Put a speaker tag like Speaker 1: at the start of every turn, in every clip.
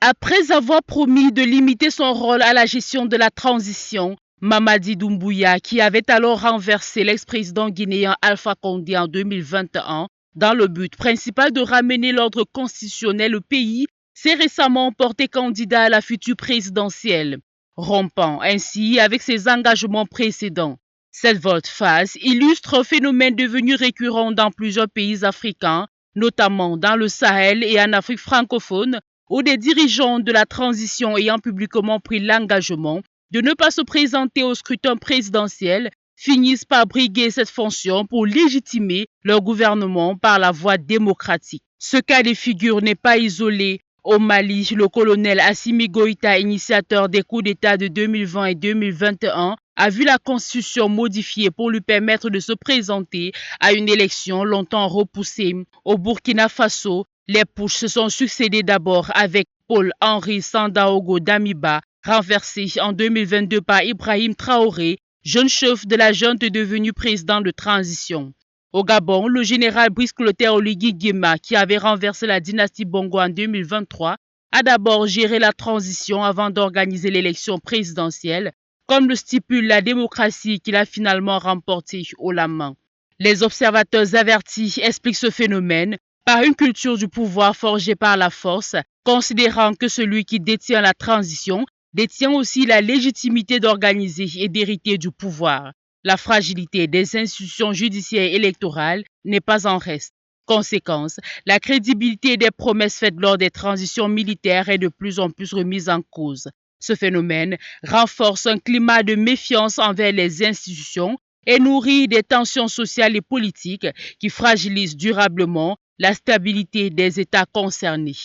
Speaker 1: Après avoir promis de limiter son rôle à la gestion de la transition, Mamadi Doumbouya, qui avait alors renversé l'ex-président guinéen Alpha Condé en 2021, dans le but principal de ramener l'ordre constitutionnel au pays, s'est récemment porté candidat à la future présidentielle, rompant ainsi avec ses engagements précédents. Cette volte-face illustre un phénomène devenu récurrent dans plusieurs pays africains, notamment dans le Sahel et en Afrique francophone, où des dirigeants de la transition ayant publiquement pris l'engagement de ne pas se présenter au scrutin présidentiel finissent par briguer cette fonction pour légitimer leur gouvernement par la voie démocratique. Ce cas de figure n'est pas isolé. Au Mali, le colonel Assimi Goïta, initiateur des coups d'État de 2020 et 2021, a vu la constitution modifiée pour lui permettre de se présenter à une élection longtemps repoussée. Au Burkina Faso, les putschs se sont succédés d'abord avec Paul-Henri Sandaogo Damiba, renversé en 2022 par Ibrahim Traoré, jeune chef de la junte devenu président de transition. Au Gabon, le général Brice Clotaire Oligui Nguema, qui avait renversé la dynastie Bongo en 2023, a d'abord géré la transition avant d'organiser l'élection présidentielle, comme le stipule la démocratie qu'il a finalement remportée haut la main. Les observateurs avertis expliquent ce phénomène par une culture du pouvoir forgée par la force, considérant que celui qui détient la transition détient aussi la légitimité d'organiser et d'hériter du pouvoir. La fragilité des institutions judiciaires et électorales n'est pas en reste. Conséquence, la crédibilité des promesses faites lors des transitions militaires est de plus en plus remise en cause. Ce phénomène renforce un climat de méfiance envers les institutions et nourrit des tensions sociales et politiques qui fragilisent durablement la stabilité des États concernés.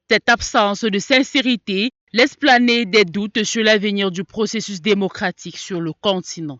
Speaker 1: Cette absence de sincérité laisse planer des doutes sur l'avenir du processus démocratique sur le continent.